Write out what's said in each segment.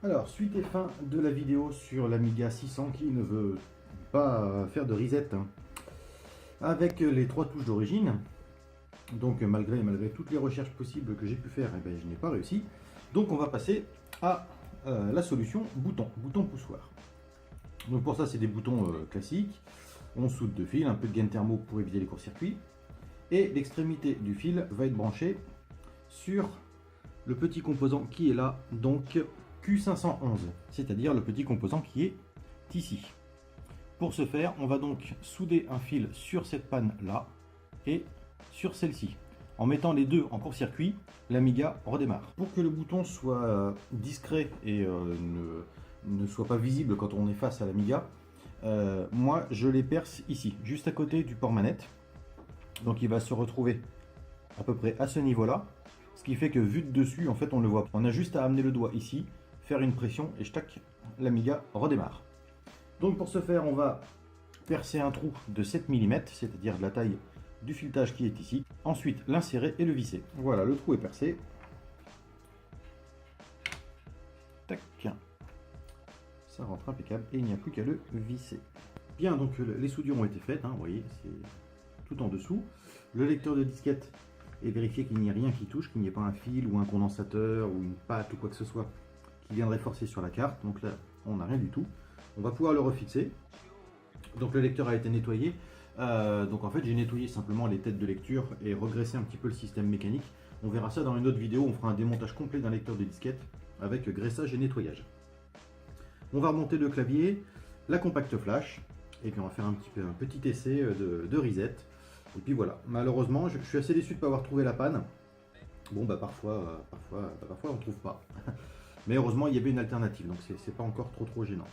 Alors, suite et fin de la vidéo sur l'Amiga 600 qui ne veut pas faire de reset avec les 3 touches d'origine. Donc malgré toutes les recherches possibles que j'ai pu faire, eh ben, je n'ai pas réussi. Donc on va passer à la solution bouton poussoir. Donc pour ça c'est des boutons classiques. On soude 2 fils, un peu de gain thermo pour éviter les courts-circuits. Et l'extrémité du fil va être branchée sur le petit composant qui est là, donc Q511, c'est-à-dire le petit composant qui est ici. Pour ce faire, on va donc souder un fil sur cette panne là et sur celle-ci. En mettant les deux en court-circuit, l'Amiga redémarre. Pour que le bouton soit discret et ne soit pas visible quand on est face à l'Amiga, moi je les perce ici, juste à côté du port manette. Donc il va se retrouver à peu près à ce niveau-là, ce qui fait que vu de dessus, en fait on le voit. On a juste à amener le doigt ici, faire une pression et tac, l'Amiga redémarre. Donc pour ce faire, on va percer un trou de 7 mm, c'est-à-dire de la taille du filetage qui est ici. Ensuite, l'insérer et le visser. Voilà, le trou est percé. Tac. Ça rentre impeccable et il n'y a plus qu'à le visser. Bien, donc les soudures ont été faites, hein, vous voyez, c'est tout en dessous. Le lecteur de disquette est vérifié qu'il n'y ait rien qui touche, qu'il n'y ait pas un fil ou un condensateur ou une patte ou quoi que ce soit qui viendrait forcer sur la carte. Donc là, on n'a rien du tout. On va pouvoir le refixer. Donc le lecteur a été nettoyé. Donc en fait j'ai nettoyé simplement les têtes de lecture et regraissé un petit peu le système mécanique. On verra ça dans une autre vidéo, on fera un démontage complet d'un lecteur de disquette avec graissage et nettoyage. On va remonter le clavier, la compact flash, et puis on va faire un petit essai de reset. Et puis voilà, malheureusement je suis assez déçu de ne pas avoir trouvé la panne. Bon bah parfois on ne trouve pas. Mais heureusement il y avait une alternative, donc c'est pas encore trop gênant.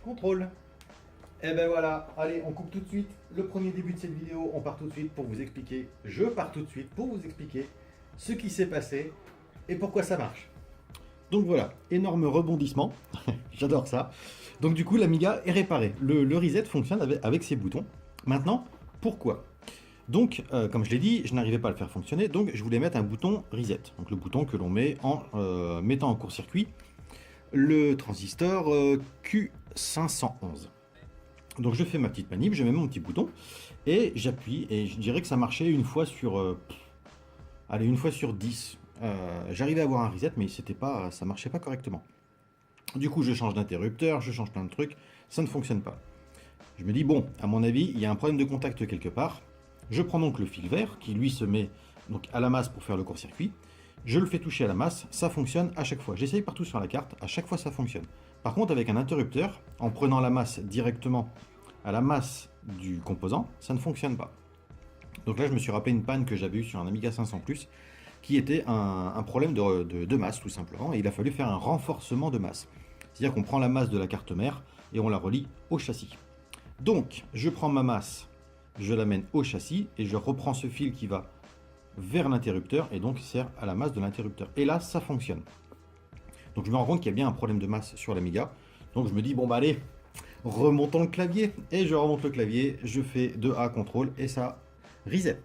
Contrôle. Et ben voilà, allez, on coupe tout de suite le premier début de cette vidéo, on part tout de suite pour vous expliquer, je pars tout de suite pour vous expliquer ce qui s'est passé et pourquoi ça marche. Donc voilà, énorme rebondissement, j'adore ça. Donc du coup l'Amiga est réparé, le reset fonctionne avec ces boutons. Maintenant, pourquoi? Donc, comme je l'ai dit, je n'arrivais pas à le faire fonctionner, donc je voulais mettre un bouton reset, donc le bouton que l'on met en mettant en court-circuit le transistor Q511. Donc je fais ma petite manip, je mets mon petit bouton et j'appuie et je dirais que ça marchait une fois sur allez, une fois sur 10. J'arrivais à avoir un reset mais ça marchait pas correctement. Du coup je change d'interrupteur, je change plein de trucs, ça ne fonctionne pas. Je me dis bon, à mon avis il y a un problème de contact quelque part. Je prends donc le fil vert qui lui se met donc à la masse pour faire le court-circuit. Je le fais toucher à la masse, ça fonctionne à chaque fois. J'essaye partout sur la carte, à chaque fois ça fonctionne. Par contre avec un interrupteur, en prenant la masse directement à la masse du composant, ça ne fonctionne pas. Donc là je me suis rappelé une panne que j'avais eue sur un Amiga 500 Plus qui était un problème de masse tout simplement, et il a fallu faire un renforcement de masse. C'est-à-dire qu'on prend la masse de la carte mère et on la relie au châssis. Donc je prends ma masse, je l'amène au châssis et je reprends ce fil qui va vers l'interrupteur et donc sert à la masse de l'interrupteur. Et là ça fonctionne. Donc je me rends compte qu'il y a bien un problème de masse sur l'Amiga. Donc je me dis bon bah allez, remontons le clavier. Et je remonte le clavier, je fais 2A contrôle et ça reset.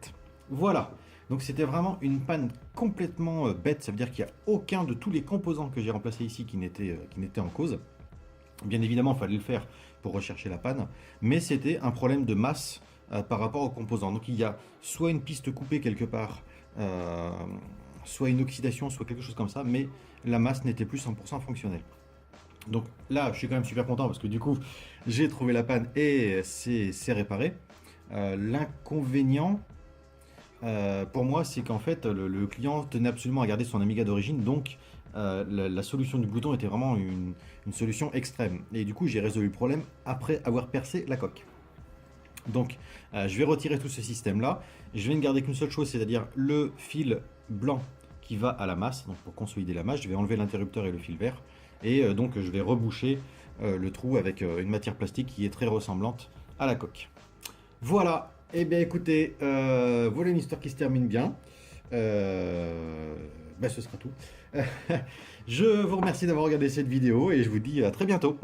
Voilà. Donc c'était vraiment une panne complètement bête. Ça veut dire qu'il n'y a aucun de tous les composants que j'ai remplacés ici qui n'était en cause. Bien évidemment il fallait le faire pour rechercher la panne. Mais c'était un problème de masse par rapport aux composants. Donc il y a soit une piste coupée quelque part, soit une oxydation, soit quelque chose comme ça, mais la masse n'était plus 100% fonctionnelle. Donc là je suis quand même super content parce que du coup j'ai trouvé la panne et c'est réparé. L'inconvénient pour moi c'est qu'en fait le client tenait absolument à garder son Amiga d'origine, donc la solution du bouton était vraiment une solution extrême, et du coup j'ai résolu le problème après avoir percé la coque. Donc je vais retirer tout ce système là, je vais ne garder qu'une seule chose, c'est à dire le fil blanc qui va à la masse. Donc pour consolider la masse, je vais enlever l'interrupteur et le fil vert. Et donc je vais reboucher le trou avec une matière plastique qui est très ressemblante à la coque. Voilà, et bien écoutez, voilà une histoire qui se termine bien. Ben, ce sera tout. Je vous remercie d'avoir regardé cette vidéo et je vous dis à très bientôt.